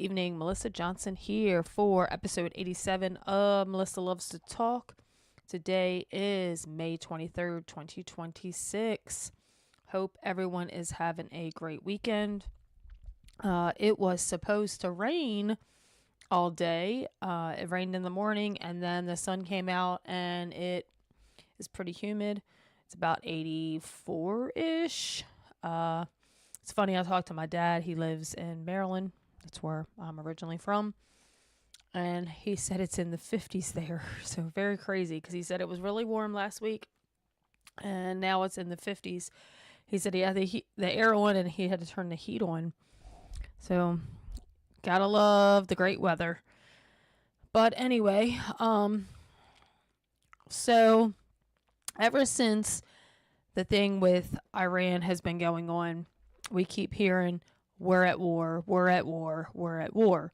evening. Melissa Johnson here for episode 87 of Melissa Loves to Talk. Today is May 23rd, 2026. Hope everyone is having a great weekend. It was supposed to rain all day. It rained in the morning and then the sun came out and it is pretty humid. It's about 84-ish. It's funny, I talked to my dad. He lives in Maryland. That's where I'm originally from. And he said it's in the 50s there. So very crazy because he said it was really warm last week. And now it's in the 50s. He said he had the air on and he had to turn the heat on. So gotta love the great weather. But anyway, so ever since the thing with Iran has been going on, we keep hearing we're at war, we're at war, we're at war.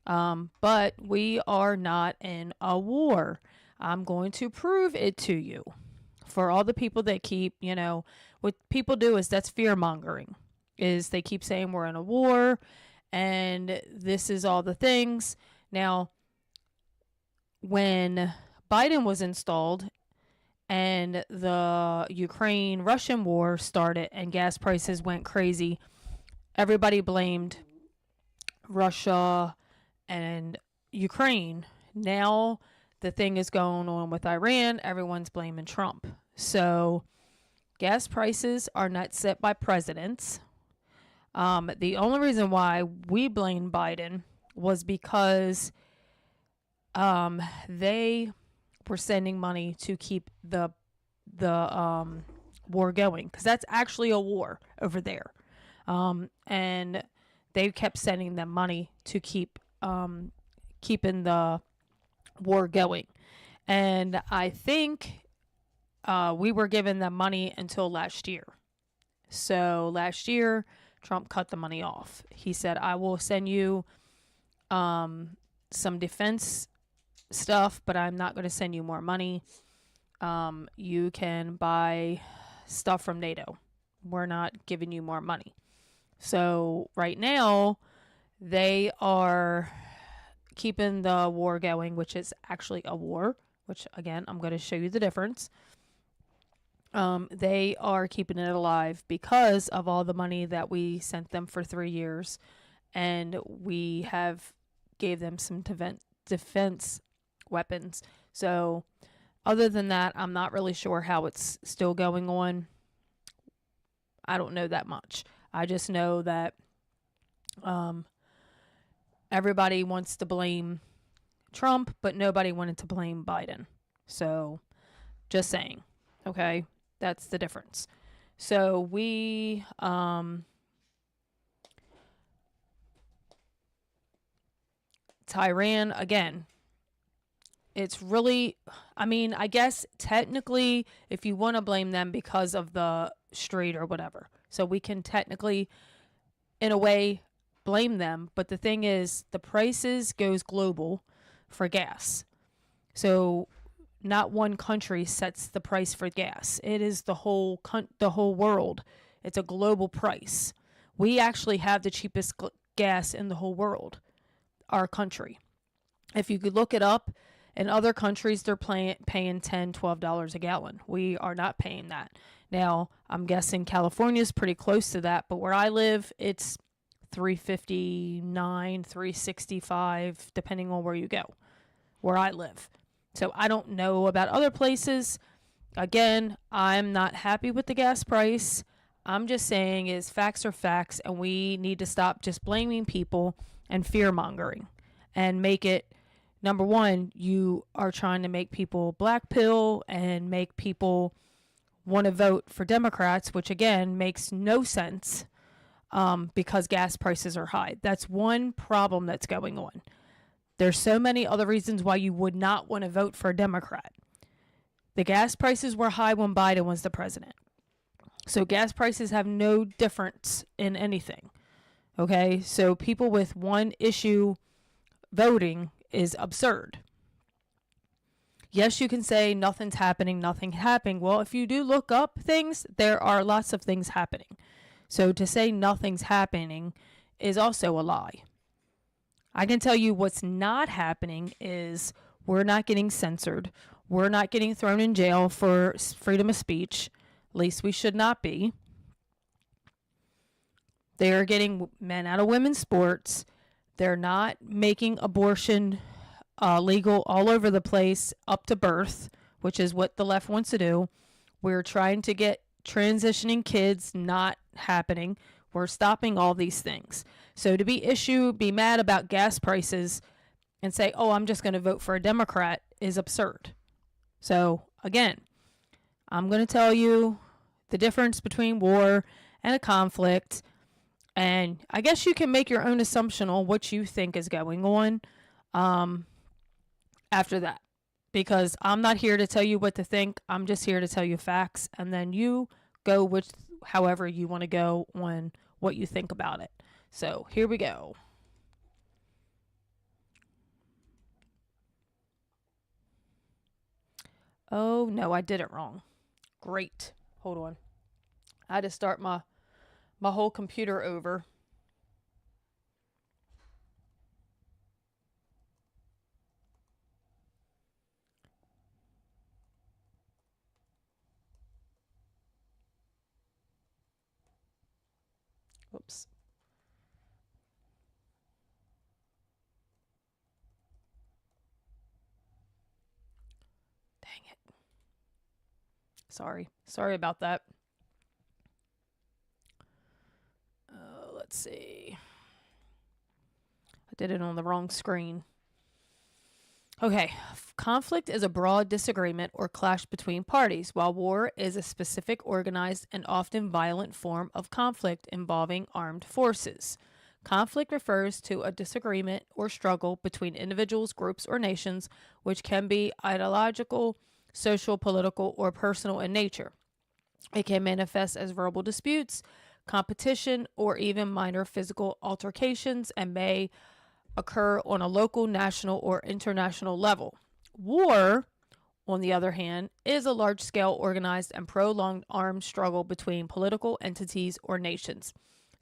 But we are not in a war. I'm going to prove it to you. For all the people that keep, what people do is that's fear mongering. Is they keep saying we're in a war and this is all the things. Now, when Biden was installed and the Ukraine-Russian war started and gas prices went crazy, everybody blamed Russia and Ukraine. Now the thing is going on with Iran. Everyone's blaming Trump. So gas prices are not set by presidents. The only reason why we blame Biden was because they were sending money to keep the war going, because that's actually a war over there. And they kept sending them money to keep keeping the war going. And I think we were giving them money until last year. So last year, Trump cut the money off. He said, I will send you some defense stuff, but I'm not going to send you more money. You can buy stuff from NATO. We're not giving you more money. So right now, they are keeping the war going, which is actually a war, which again, I'm going to show you the difference. They are keeping it alive because of all the money that we sent them for 3 years. And we have gave them some defense weapons. So other than that, I'm not really sure how it's still going on. I don't know that much. I just know that everybody wants to blame Trump, but nobody wanted to blame Biden. So just saying, okay, that's the difference. So we Iran again. It's really, I guess technically, if you want to blame them because of the strait or whatever, so we can technically, in a way, blame them. But the thing is, the prices goes global for gas. So not one country sets the price for gas. It is the whole world. It's a global price. We actually have the cheapest gas in the whole world, our country. If you could look it up, in other countries, they're paying $10, $12 a gallon. We are not paying that. Now, I'm guessing California is pretty close to that, but where I live, it's $3.59, $3.65, depending on where you go, where I live. So I don't know about other places. Again, I'm not happy with the gas price. I'm just saying is facts are facts, and we need to stop just blaming people and fear-mongering and make it. Number one, you are trying to make people black pill and make people want to vote for Democrats, which again makes no sense because gas prices are high. That's one problem that's going on. There's so many other reasons why you would not want to vote for a Democrat. The gas prices were high when Biden was the president. So gas prices have no difference in anything. Okay, so people with one issue voting is absurd. Yes, you can say nothing's happening, nothing happening. Well, if you do look up things, there are lots of things happening. So to say nothing's happening is also a lie. I can tell you what's not happening is we're not getting censored. We're not getting thrown in jail for freedom of speech. At least we should not be. They are getting men out of women's sports. They're not making abortion legal all over the place up to birth, which is what the left wants to do. We're trying to get transitioning kids not happening. We're stopping all these things. So to be mad about gas prices and say, oh, I'm just going to vote for a Democrat is absurd. So again, I'm going to tell you the difference between war and a conflict. And I guess you can make your own assumption on what you think is going on after that. Because I'm not here to tell you what to think. I'm just here to tell you facts. And then you go with however you want to go on what you think about it. So here we go. Oh, no, I did it wrong. Great. Hold on. I had to start my whole computer over. Oops. Dang it. Sorry about that. Let's see. I did it on the wrong screen. Okay. Conflict is a broad disagreement or clash between parties, while war is a specific, organized, and often violent form of conflict involving armed forces. Conflict refers to a disagreement or struggle between individuals, groups, or nations, which can be ideological, social, political, or personal in nature. It can manifest as verbal disputes, competition, or even minor physical altercations, and may occur on a local, national, or international level. War, on the other hand, is a large-scale, organized, and prolonged armed struggle between political entities or nations,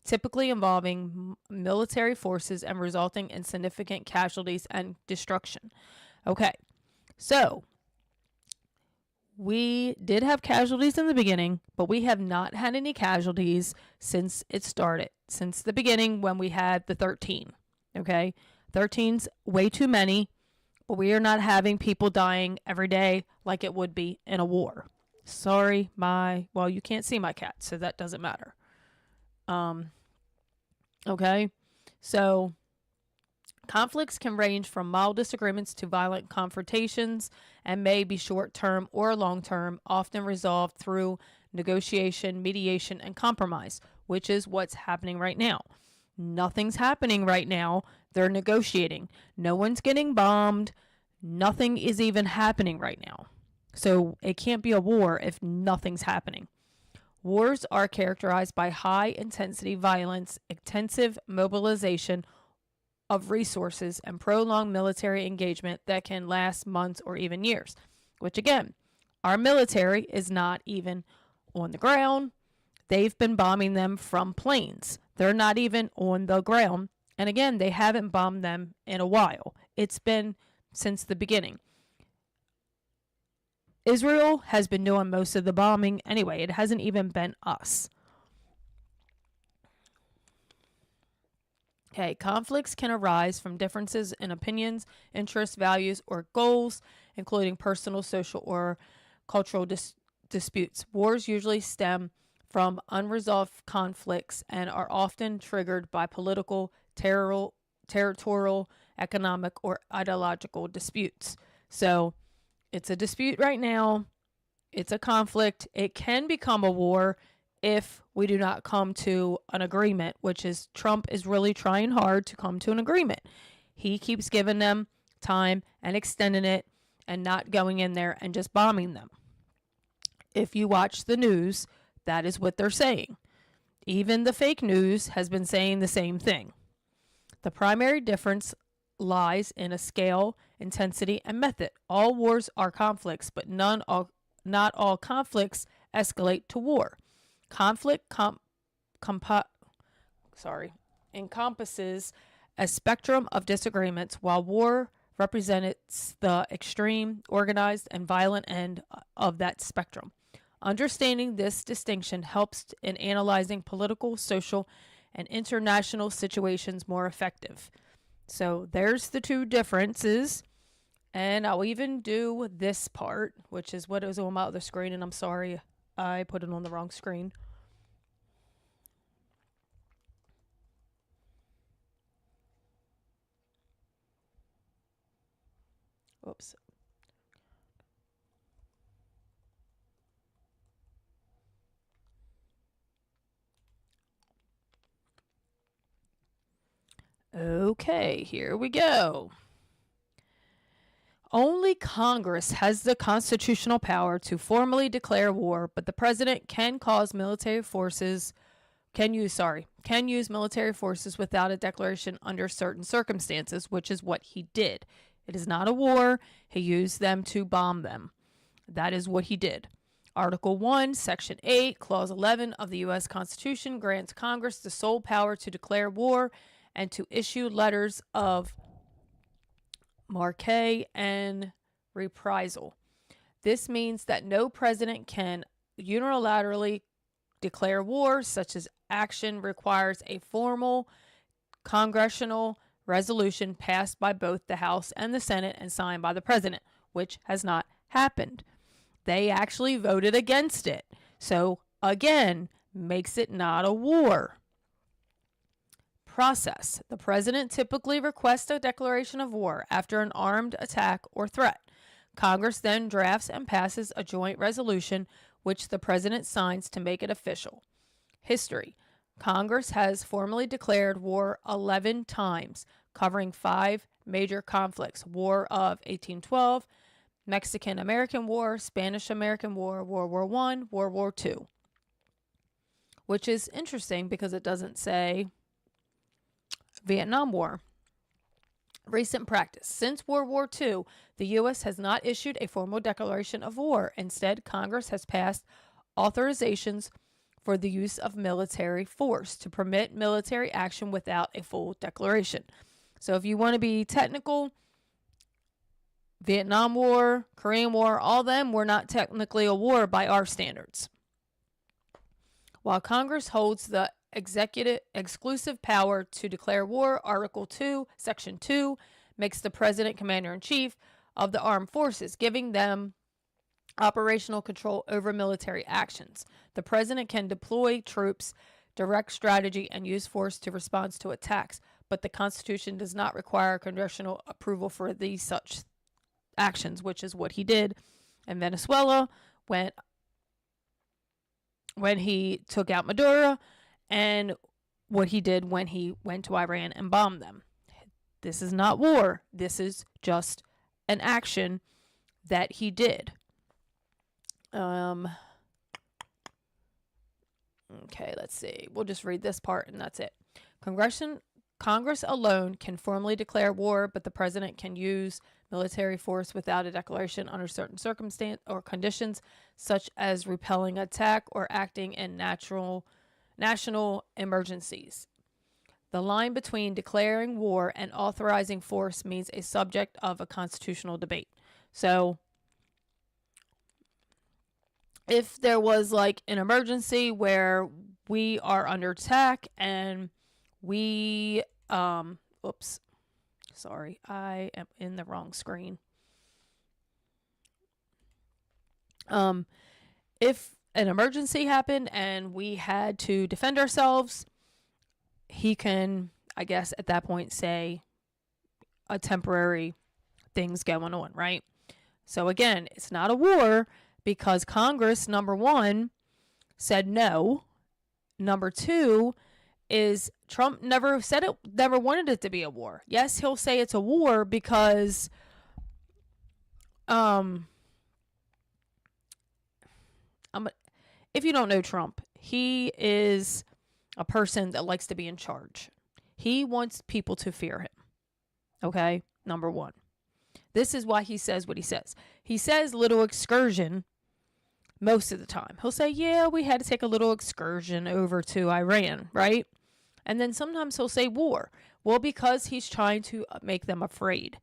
typically involving military forces and resulting in significant casualties and destruction. Okay, so we did have casualties in the beginning, but we have not had any casualties since it started, since the beginning when we had the 13. Okay, 13's way too many, but we are not having people dying every day like it would be in a war. Sorry, well, you can't see my cat, so that doesn't matter. Okay, so conflicts can range from mild disagreements to violent confrontations and may be short-term or long-term, often resolved through negotiation, mediation, and compromise, which is what's happening right now. Nothing's happening right now. They're negotiating. No one's getting bombed. Nothing is even happening right now. So it can't be a war if nothing's happening. Wars are characterized by high-intensity violence, intensive mobilization of resources, and prolonged military engagement that can last months or even years. Which, again, our military is not even on the ground. They've been bombing them from planes. They're not even on the ground. And again, they haven't bombed them in a while. It's been since the beginning. Israel has been doing most of the bombing anyway. It hasn't even been us. Okay, conflicts can arise from differences in opinions, interests, values, or goals, including personal, social, or cultural disputes. Wars usually stem from unresolved conflicts and are often triggered by political, territorial, economic, or ideological disputes. So it's a dispute right now. It's a conflict. It can become a war if we do not come to an agreement, which is Trump is really trying hard to come to an agreement. He keeps giving them time and extending it and not going in there and just bombing them. If you watch the news, that is what they're saying. Even the fake news has been saying the same thing. The primary difference lies in a scale, intensity, and method. All wars are conflicts, but not all conflicts escalate to war. Conflict encompasses a spectrum of disagreements, while war represents the extreme, organized, and violent end of that spectrum. Understanding this distinction helps in analyzing political, social, and international situations more effective. So there's the two differences. And I'll even do this part, which is what is on my other screen. And I'm sorry, I put it on the wrong screen. Oops. Okay, here we go. Only Congress has the constitutional power to formally declare war, but the president can use military forces without a declaration under certain circumstances, which is what he did. It is not a war. He used them to bomb them. That is what he did. Article 1, Section 8, Clause 11 of the U.S. Constitution grants Congress the sole power to declare war and to issue letters of marque and reprisal. This means that no president can unilaterally declare war. Such as action requires a formal congressional resolution passed by both the House and the Senate and signed by the president, which has not happened. They actually voted against it. So, again, makes it not a war. Process. The president typically requests a declaration of war after an armed attack or threat. Congress then drafts and passes a joint resolution, which the president signs to make it official. History. Congress has formally declared war 11 times, covering 5 major conflicts: War of 1812, Mexican-American War, Spanish-American War, World War I, World War II. Which is interesting because it doesn't say Vietnam War. Recent practice. Since World War II, the U.S. has not issued a formal declaration of war. Instead, Congress has passed authorizations for the use of military force to permit military action without a full declaration. So if you want to be technical, Vietnam War, Korean War, all them were not technically a war by our standards. While Congress holds the executive exclusive power to declare war, Article 2, Section 2 makes the president commander-in-chief of the armed forces, giving them operational control over military actions. The president can deploy troops, direct strategy, and use force to respond to attacks, but the Constitution does not require congressional approval for these such actions, which is what he did in Venezuela when he took out Maduro, and what he did when he went to Iran and bombed them. This is not war. This is just an action that he did. Okay, let's see. We'll just read this part and that's it. Congress alone can formally declare war, but the president can use military force without a declaration under certain circumstances or conditions, such as repelling attack or acting in national emergencies. The line between declaring war and authorizing force means a subject of a constitutional debate. So, if there was like an emergency where we are under attack and we, oops, sorry, I am in the wrong screen. If an emergency happened and we had to defend ourselves, he can, I guess, at that point say a temporary thing's going on, right? So again, it's not a war because Congress, number one, said no. Number two is Trump never said it, never wanted it to be a war. Yes, he'll say it's a war because if you don't know Trump, he is a person that likes to be in charge. He wants people to fear him. Okay? Number one. This is why he says what he says. He says little excursion most of the time. He'll say, yeah, we had to take a little excursion over to Iran, right? And then sometimes he'll say war. Well, because he's trying to make them afraid.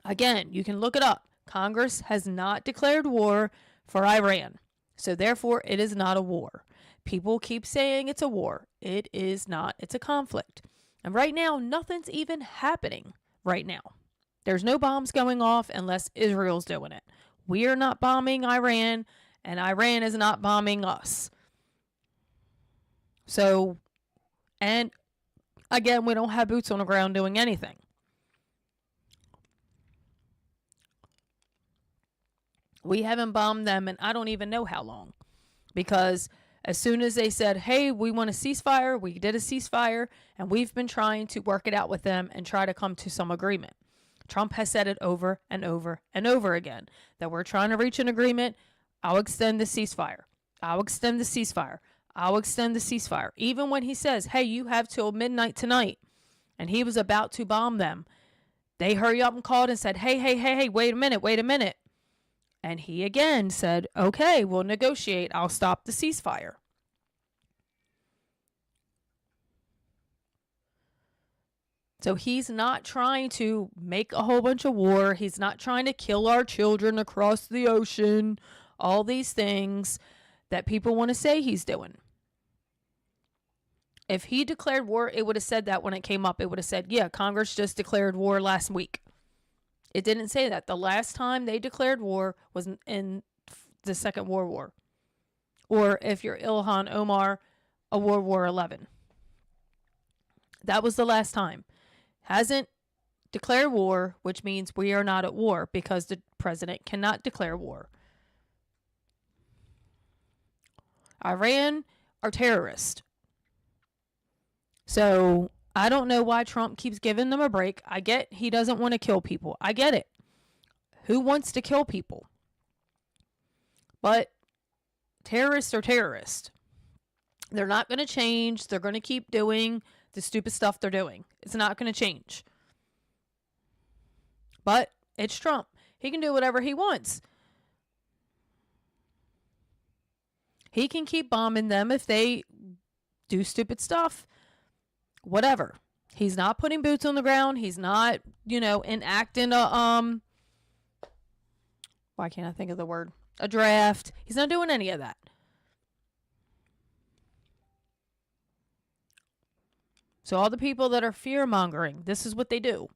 Again, you can look it up. Congress has not declared war for Iran. So therefore, it is not a war. People keep saying it's a war. It is not. It's a conflict. And right now, nothing's even happening right now. There's no bombs going off unless Israel's doing it. We are not bombing Iran, and Iran is not bombing us. So, and again, we don't have boots on the ground doing anything. We haven't bombed them and I don't even know how long. Because as soon as they said, hey, we want a ceasefire, we did a ceasefire, and we've been trying to work it out with them and try to come to some agreement. Trump has said it over and over and over again, that we're trying to reach an agreement. I'll extend the ceasefire. I'll extend the ceasefire. I'll extend the ceasefire. Even when he says, hey, you have till midnight tonight, and he was about to bomb them, they hurry up and called and said, hey, wait a minute. And he again said, okay, we'll negotiate. I'll stop the ceasefire. So he's not trying to make a whole bunch of war. He's not trying to kill our children across the ocean. All these things that people want to say he's doing. If he declared war, it would have said that when it came up. It would have said, yeah, Congress just declared war last week. It didn't say that. The last time they declared war was in the Second World War. Or if you're Ilhan Omar, a World War XI. That was the last time. Hasn't declared war, which means we are not at war because the president cannot declare war. Iran are terrorists. So I don't know why Trump keeps giving them a break. I get he doesn't want to kill people. I get it. Who wants to kill people? But terrorists are terrorists. They're not going to change. They're going to keep doing the stupid stuff they're doing. It's not going to change. But it's Trump. He can do whatever he wants. He can keep bombing them if they do stupid stuff. Whatever. He's not putting boots on the ground. He's not, enacting a, why can't I think of the word? A draft. He's not doing any of that. So all the people that are fear-mongering, this is what they do.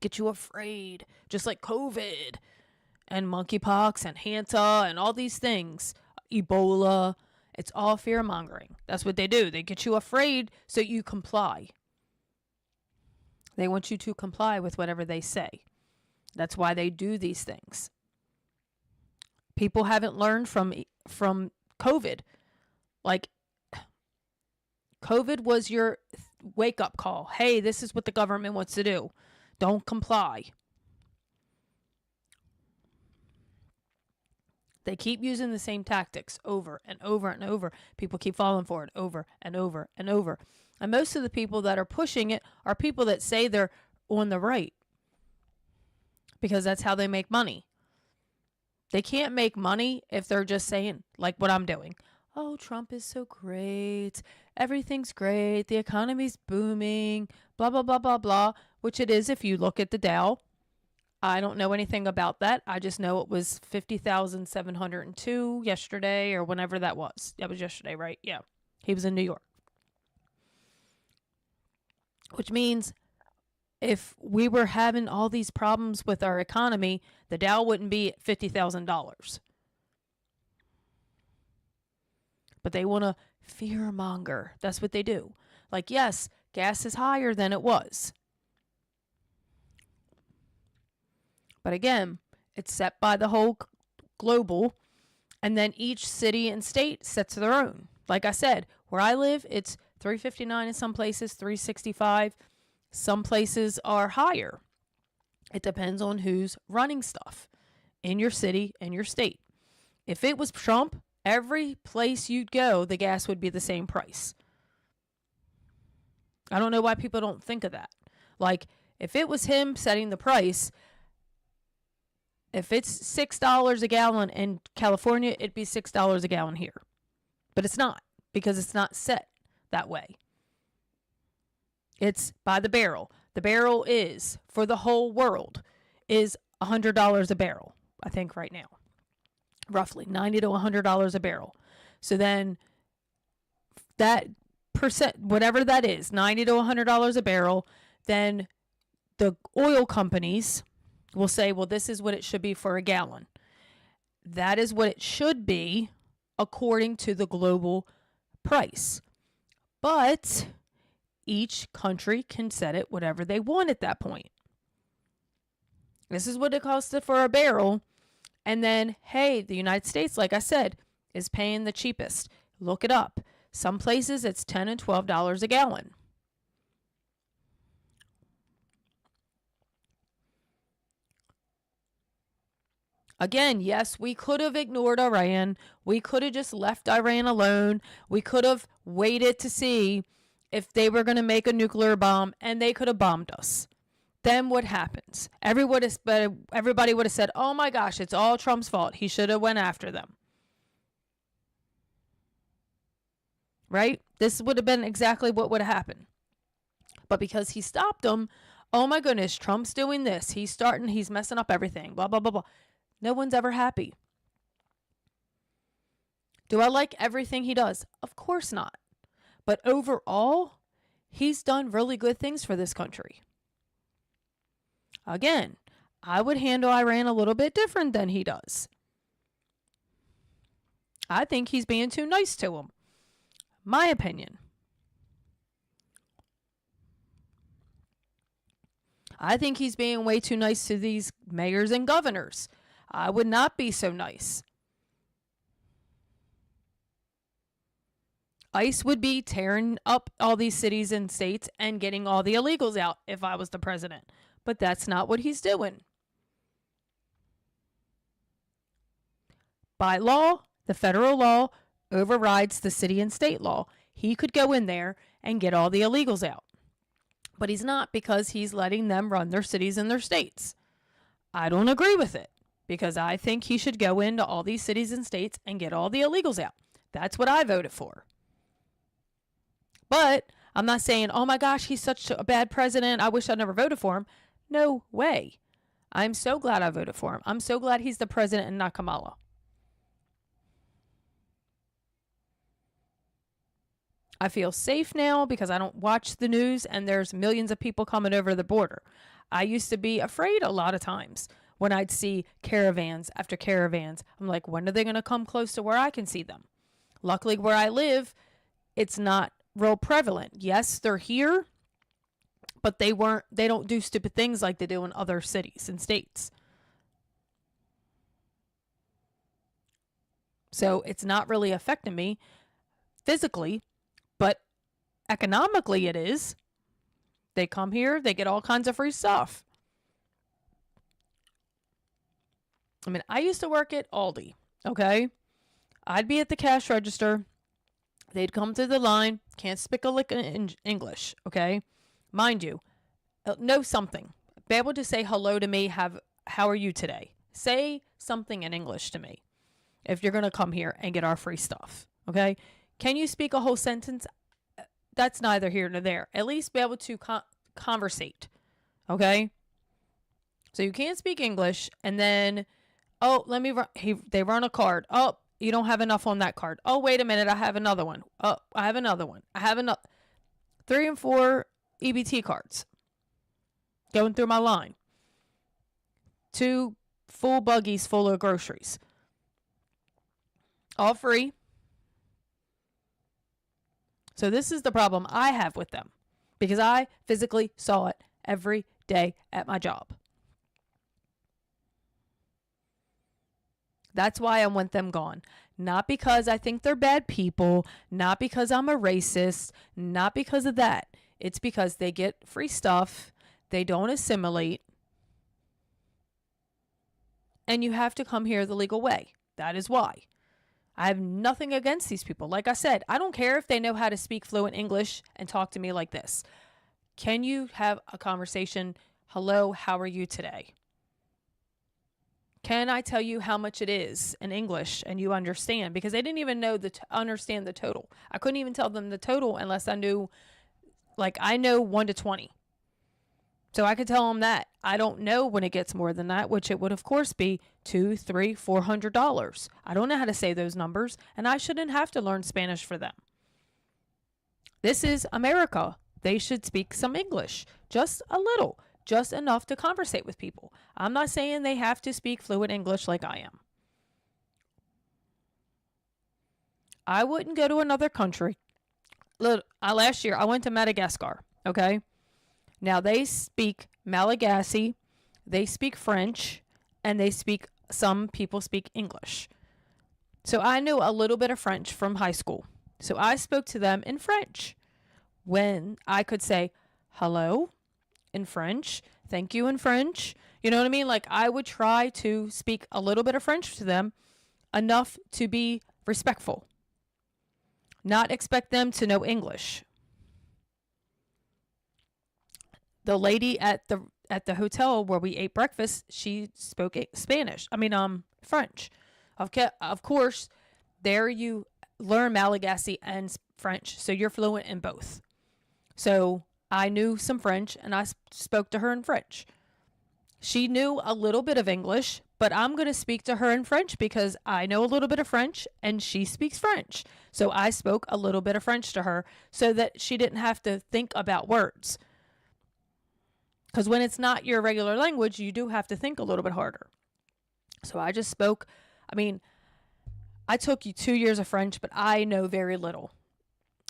Get you afraid. Just like COVID and monkeypox and Hanta and all these things. Ebola. It's all fear-mongering. That's what they do. They get you afraid so you comply. They want you to comply with whatever they say. That's why they do these things. People haven't learned from COVID. Like, COVID was your wake-up call. Hey, this is what the government wants to do. Don't comply. They keep using the same tactics over and over and over. People keep falling for it over and over and over. And most of the people that are pushing it are people that say they're on the right. Because that's how they make money. They can't make money if they're just saying, like what I'm doing. Oh, Trump is so great. Everything's great. The economy's booming. Blah, blah, blah, blah, blah. Which it is if you look at the Dow. I don't know anything about that. I just know it was 50,702 yesterday or whenever that was. That was yesterday, right? Yeah. He was in New York. Which means if we were having all these problems with our economy, the Dow wouldn't be at $50,000. But they want to fear-monger. That's what they do. Like, yes, gas is higher than it was. But again, it's set by the whole global, and then each city and state sets their own. Like I said, where I live, it's $3.59 in some places, $3.65. Some places are higher. It depends on who's running stuff in your city and your state. If it was Trump, every place you'd go, the gas would be the same price. I don't know why people don't think of that. Like, if it was him setting the price, if it's $6 a gallon in California, it'd be $6 a gallon here. But it's not, because it's not set that way. It's by the barrel. The barrel is, for the whole world, is $100 a barrel, I think right now. Roughly $90 to $100 a barrel. So then that percent, whatever that is, $90 to $100 a barrel, then the oil companies will say, well, this is what it should be for a gallon. That is what it should be according to the global price. But each country can set it whatever they want at that point. This is what it costs for a barrel. And then, hey, the United States, like I said, is paying the cheapest. Look it up. Some places it's $10 and $12 a gallon. Again, yes, we could have ignored Iran. We could have just left Iran alone. We could have waited to see if they were going to make a nuclear bomb, and they could have bombed us. Then what happens? Everybody would have said, oh my gosh, it's all Trump's fault. He should have went after them. Right? This would have been exactly what would have happened. But because he stopped them, oh my goodness, Trump's doing this. He's messing up everything. Blah, blah, blah, blah. No one's ever happy. Do I like everything he does? Of course not. But overall, he's done really good things for this country. Again, I would handle Iran a little bit different than he does. I think he's being too nice to him. My opinion. I think he's being way too nice to these mayors and governors. I would not be so nice. ICE would be tearing up all these cities and states and getting all the illegals out if I was the president. But that's not what he's doing. By law, the federal law overrides the city and state law. He could go in there and get all the illegals out. But he's not, because he's letting them run their cities and their states. I don't agree with it, because I think he should go into all these cities and states and get all the illegals out. That's what I voted for. But I'm not saying, oh my gosh, he's such a bad president, I wish I never voted for him. No way. I'm so glad I voted for him. I'm so glad he's the president and not Kamala. I feel safe now because I don't watch the news and there's millions of people coming over the border. I used to be afraid a lot of times when I'd see caravans after caravans. I'm like, when are they going to come close to where I can see them? Luckily, where I live, it's not real prevalent. Yes, they're here, but they don't do stupid things like they do in other cities and states. So it's not really affecting me physically, but economically it is. They come here, they get all kinds of free stuff. I mean, I used to work at Aldi, okay? I'd be at the cash register. They'd come to the line, can't speak a lick in English, okay? Mind you, know something. Be able to say hello to me, how are you today? Say something in English to me if you're going to come here and get our free stuff, okay? Can you speak a whole sentence? That's neither here nor there. At least be able to conversate, okay? So you can't speak English, and then, oh, let me run. They run a card. Oh, you don't have enough on that card. Oh, wait a minute, I have another one. Oh, I have another one. I have 3 and 4 EBT cards going through my line. 2 full buggies full of groceries. All free. So this is the problem I have with them, because I physically saw it every day at my job. That's why I want them gone. Not because I think they're bad people, not because I'm a racist, not because of that. It's because they get free stuff, they don't assimilate, and you have to come here the legal way. That is why. I have nothing against these people. Like I said, I don't care if they know how to speak fluent English and talk to me like this. Can you have a conversation? Hello, how are you today? Can I tell you how much it is in English and you understand? Because they didn't even know understand the total. I couldn't even tell them the total unless I knew Like, I know 1 to 20. So I could tell them that. I don't know when it gets more than that, which it would of course be $200, $300, $400. I don't know how to say those numbers, and I shouldn't have to learn Spanish for them. This is America. They should speak some English, just a little, just enough to conversate with people. I'm not saying they have to speak fluent English like I am. I wouldn't go to another country. Look, last year I went to Madagascar, okay? Now they speak Malagasy, they speak French, and some people speak English. So I knew a little bit of French from high school. So I spoke to them in French. When I could say hello in French, thank you in French. You know what I mean? Like, I would try to speak a little bit of French to them, enough to be respectful. Not expect them to know English. The lady at the hotel where we ate breakfast, she spoke Spanish. French. Of course, there you learn Malagasy and French, so you're fluent in both. So I knew some French, and I spoke to her in French. She knew a little bit of English, but I'm going to speak to her in French because I know a little bit of French, and she speaks French. So I spoke a little bit of French to her so that she didn't have to think about words. Because when it's not your regular language, you do have to think a little bit harder. So I just spoke. I took you 2 years of French, but I know very little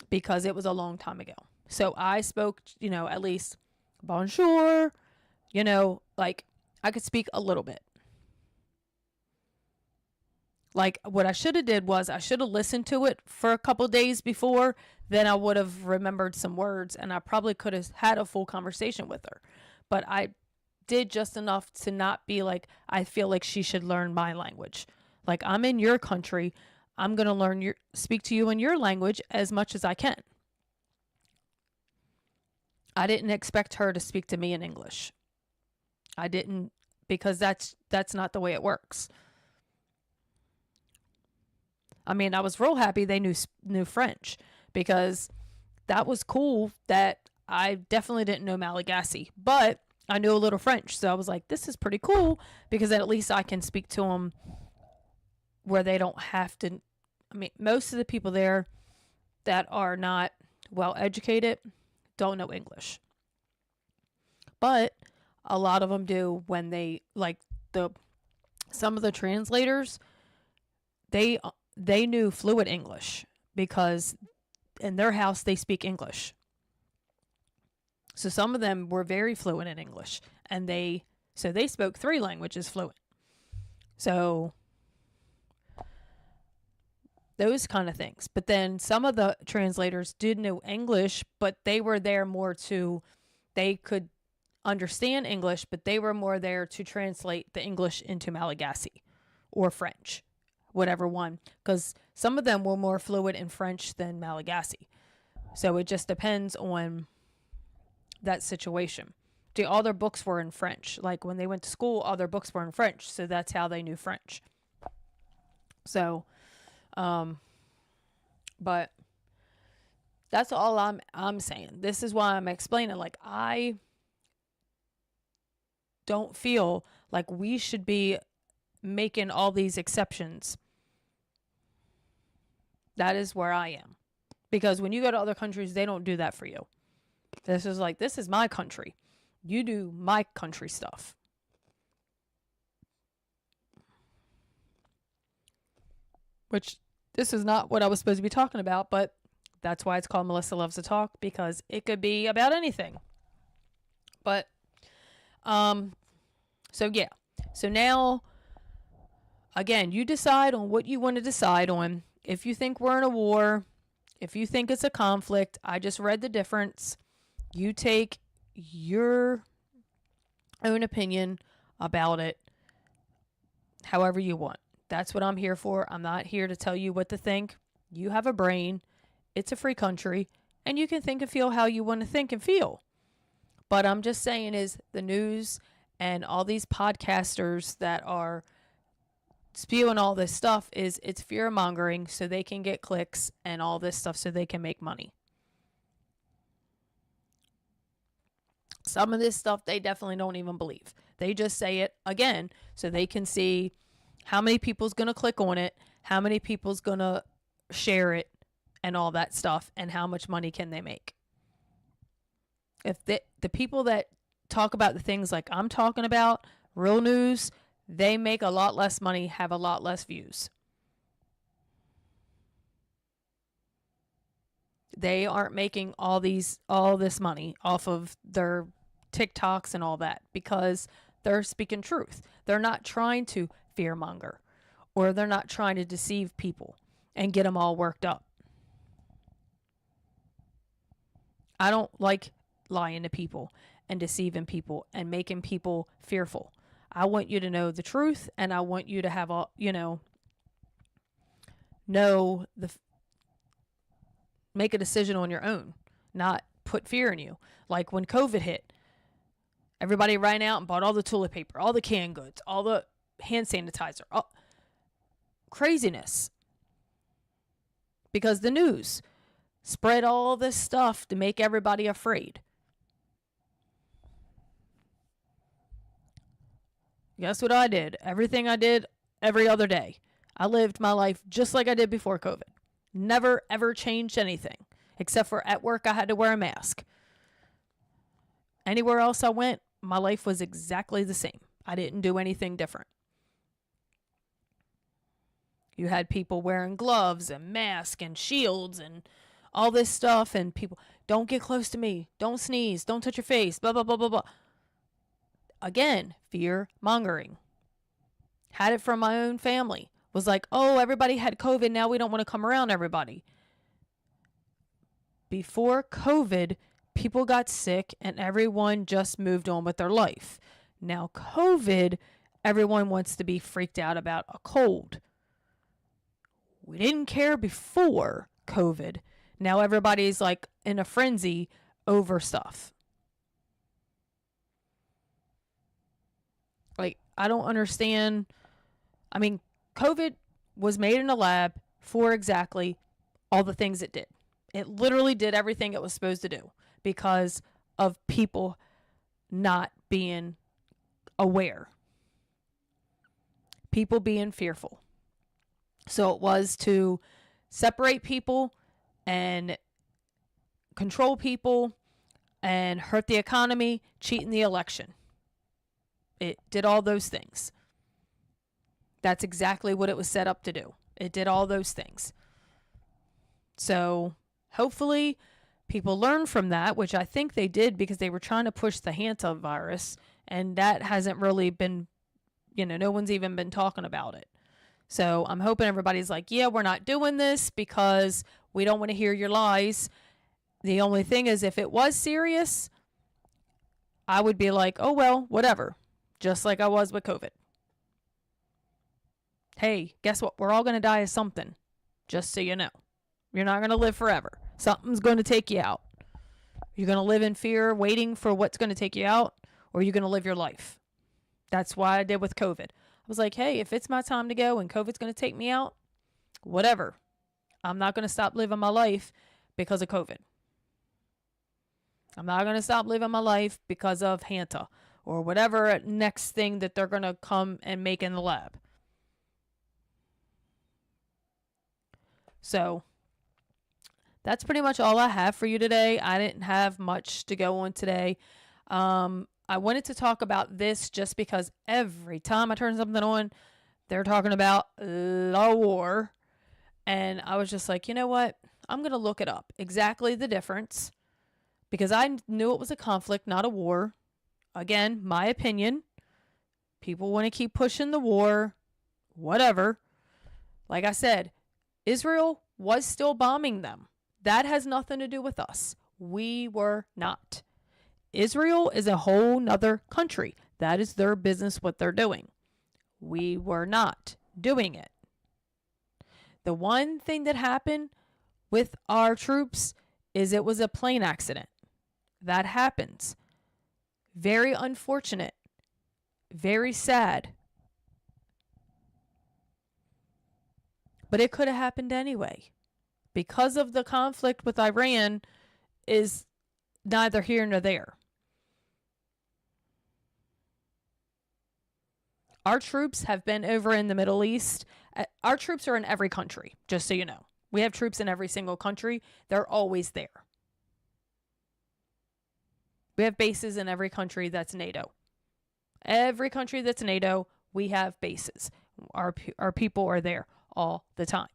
because it was a long time ago. So I spoke, at least bonjour, like I could speak a little bit. Like, what I should have did was I should have listened to it for a couple days before, then I would have remembered some words, and I probably could have had a full conversation with her. But I did just enough to not be like, I feel like she should learn my language. Like, I'm in your country. I'm going to speak to you in your language as much as I can. I didn't expect her to speak to me in English. I didn't, because that's not the way it works. I was real happy they knew French, because that was cool. That I definitely didn't know Malagasy, but I knew a little French. So I was like, this is pretty cool, because at least I can speak to them where they don't have to. Most of the people there that are not well educated don't know English. But a lot of them do when they, like, some of the translators, they knew fluent English because in their house they speak English. So some of them were very fluent in English, and they spoke 3 languages fluent. So those kind of things. But then some of the translators did know English, but they were there more they could understand English, but they were more there to translate the English into Malagasy or French, whatever one, because some of them were more fluent in French than Malagasy. So it just depends on that situation. All their books were in French. Like, when they went to school, all their books were in French, so that's how they knew French. So but that's all I'm saying. This is why I'm explaining, like, I don't feel like we should be making all these exceptions. That is where I am. Because when you go to other countries, they don't do that for you. This is my country. You do my country stuff. Which, this is not what I was supposed to be talking about, but that's why it's called Melissa Loves to Talk, because it could be about anything. But, so yeah. So now, again, you decide on what you want to decide on. If you think we're in a war, if you think it's a conflict, I just read the difference. You take your own opinion about it however you want. That's what I'm here for. I'm not here to tell you what to think. You have a brain. It's a free country, and you can think and feel how you want to think and feel. But I'm just saying is the news and all these podcasters that are spewing all this stuff, it's fear mongering so they can get clicks and all this stuff so they can make money. Some of this stuff they definitely don't even believe. They just say it again so they can see how many people's going to click on it, how many people's going to share it, and all that stuff, and how much money can they make. If the people that talk about the things like I'm talking about, real news, they make a lot less money, have a lot less views. They aren't making all this money off of their TikToks and all that because they're speaking truth. They're not trying to fearmonger, or they're not trying to deceive people and get them all worked up. I don't like lying to people and deceiving people and making people fearful. I want you to know the truth, and I want you to have all, make a decision on your own, not put fear in you. Like when COVID hit, everybody ran out and bought all the toilet paper, all the canned goods, all the hand sanitizer, all craziness. Because the news spread all this stuff to make everybody afraid. Guess what I did? Everything I did every other day. I lived my life just like I did before COVID. Never, ever changed anything. Except for at work, I had to wear a mask. Anywhere else I went, my life was exactly the same. I didn't do anything different. You had people wearing gloves and masks and shields and all this stuff, and people, don't get close to me. Don't sneeze. Don't touch your face. Blah, blah, blah, blah, blah. Again, fear mongering. Had it from my own family. Was like, oh, everybody had COVID. Now we don't want to come around everybody. Before COVID, people got sick and everyone just moved on with their life. Now COVID, everyone wants to be freaked out about a cold. We didn't care before COVID. Now everybody's like in a frenzy over stuff. Like, I don't understand. I mean, COVID was made in a lab for exactly all the things it did. It literally did everything it was supposed to do because of people not being aware. People being fearful. So it was to separate people and control people and hurt the economy, cheat in the election. It did all those things. That's exactly what it was set up to do. It did all those things. So hopefully people learn from that, which I think they did because they were trying to push the hantavirus, and that hasn't really been, no one's even been talking about it. So I'm hoping everybody's like, yeah, we're not doing this because we don't want to hear your lies. The only thing is, if it was serious, I would be like, oh, well, whatever. Just like I was with COVID. Hey, guess what? We're all going to die of something. Just so you know. You're not going to live forever. Something's going to take you out. You're going to live in fear, waiting for what's going to take you out, or you're going to live your life. That's why I did with COVID. I was like, hey, if it's my time to go and COVID's going to take me out, whatever. I'm not going to stop living my life because of COVID. I'm not going to stop living my life because of Hanta or whatever next thing that they're going to come and make in the lab. So that's pretty much all I have for you today. I didn't have much to go on today. I wanted to talk about this just because every time I turn something on, they're talking about the war. And I was just like, you know what? I'm going to look it up. Exactly the difference. Because I knew it was a conflict, not a war. Again, my opinion. People want to keep pushing the war. Whatever. Like I said, Israel was still bombing them. That has nothing to do with us. We were not. Israel is a whole nother country. That is their business, what they're doing. We were not doing it. The one thing that happened with our troops is it was a plane accident. That happens. Very unfortunate. Very sad. But it could have happened anyway. Because of the conflict with Iran is neither here nor there. Our troops have been over in the Middle East. Our troops are in every country, just so you know. We have troops in every single country. They're always there. We have bases in every country that's NATO. Every country that's NATO, we have bases. Our people are there all the time.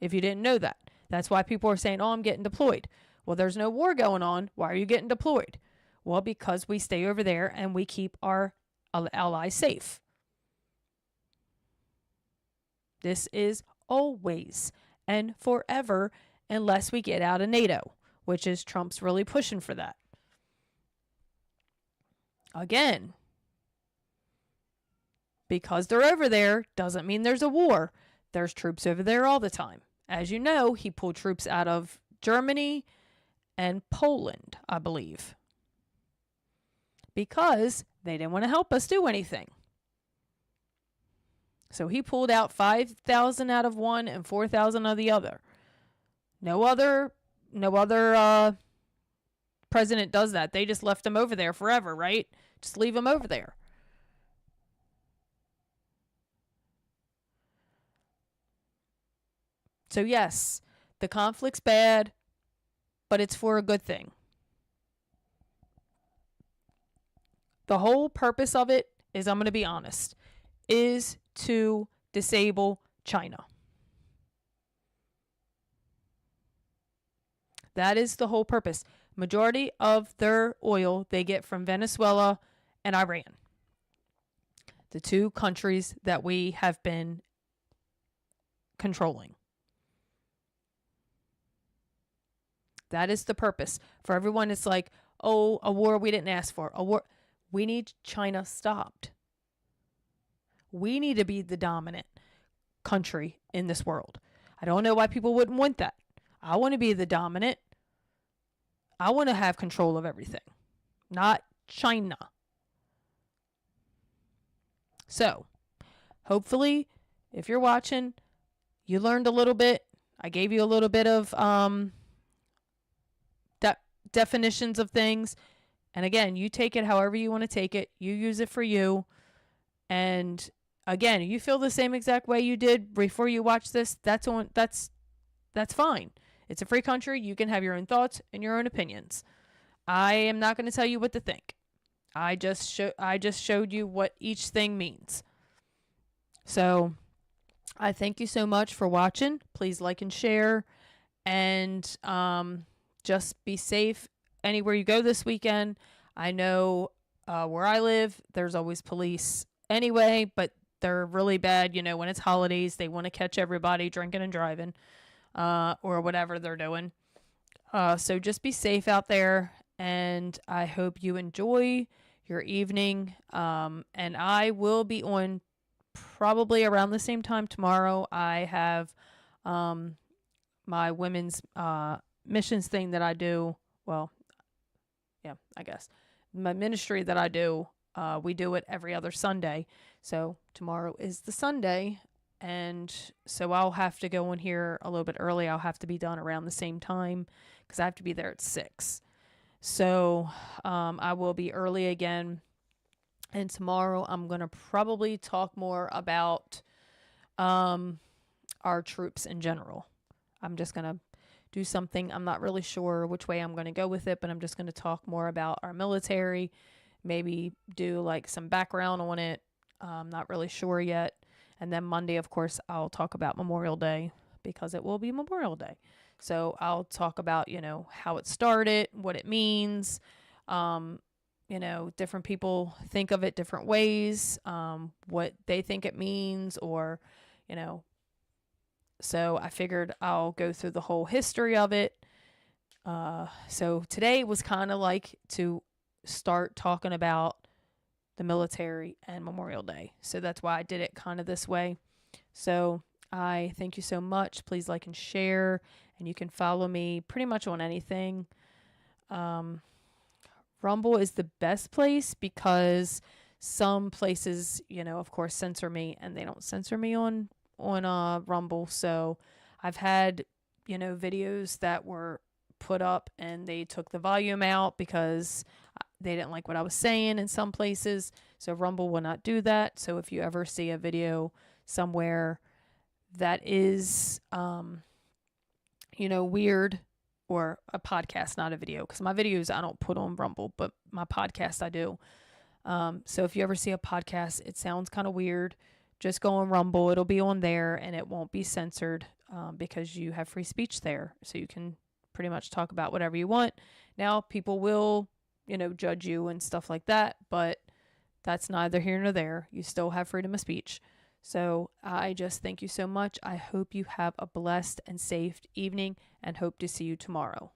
If you didn't know that, that's why people are saying, oh, I'm getting deployed. Well, there's no war going on. Why are you getting deployed? Well, because we stay over there and we keep our allies safe. This is always and forever unless we get out of NATO, which is Trump's really pushing for that. Again, because they're over there doesn't mean there's a war. There's troops over there all the time. As you know, he pulled troops out of Germany and Poland, I believe, because they didn't want to help us do anything. So he pulled out 5,000 out of one and 4,000 of the other. No other president does that. They just left them over there forever, right? Just leave them over there. So yes, the conflict's bad, but it's for a good thing. The whole purpose of it is, I'm going to be honest, is to disable China. That is the whole purpose. Majority of their oil they get from Venezuela and Iran. The two countries that we have been controlling. That is the purpose. For everyone, it's like, oh, a war we didn't ask for. A war. We need China stopped. We need to be the dominant country in this world. I don't know why people wouldn't want that. I want to be the dominant. I want to have control of everything, not China. So, hopefully, if you're watching, you learned a little bit. I gave you a little bit of definitions of things. And again, you take it however you want to take it. You use it for you. And again, you feel the same exact way you did before you watch this. That's fine. It's a free country. You can have your own thoughts and your own opinions. I am not going to tell you what to think. I just showed you what each thing means. So, I thank you so much for watching. Please like and share, and just be safe anywhere you go this weekend. I know where I live, there's always police anyway, but they're really bad. You know, when it's holidays, they want to catch everybody drinking and driving, or whatever they're doing. So just be safe out there, and I hope you enjoy your evening. And I will be on probably around the same time tomorrow. I have my women's missions thing that I do. Well, yeah, I guess my ministry that I do, we do it every other Sunday. So tomorrow is the Sunday, and so I'll have to go in here a little bit early. I'll have to be done around the same time because I have to be there at 6. So I will be early again. And tomorrow I'm going to probably talk more about our troops in general. I'm just going to do something. I'm not really sure which way I'm going to go with it, but I'm just going to talk more about our military, maybe do like some background on it. I'm not really sure yet. And then Monday, of course, I'll talk about Memorial Day because it will be Memorial Day. So I'll talk about, you know, how it started, what it means. You know, different people think of it different ways, what they think it means, or, you know, so I figured I'll go through the whole history of it. So today was kind of like to start talking about the military and Memorial Day. So that's why I did it kind of this way. So I thank you so much. Please like and share, and you can follow me pretty much on anything. Rumble is the best place because some places, you know, of course, censor me, and they don't censor me on Rumble. So I've had, you know, videos that were put up and they took the volume out because they didn't like what I was saying in some places. So Rumble will not do that. So if you ever see a video somewhere that is, weird, or a podcast, not a video, because my videos I don't put on Rumble, but my podcast I do. So if you ever see a podcast, it sounds kind of weird, just go on Rumble. It'll be on there and it won't be censored, because you have free speech there. So you can pretty much talk about whatever you want. Now, people will, judge you and stuff like that, but that's neither here nor there. You still have freedom of speech. So I just thank you so much. I hope you have a blessed and safe evening and hope to see you tomorrow.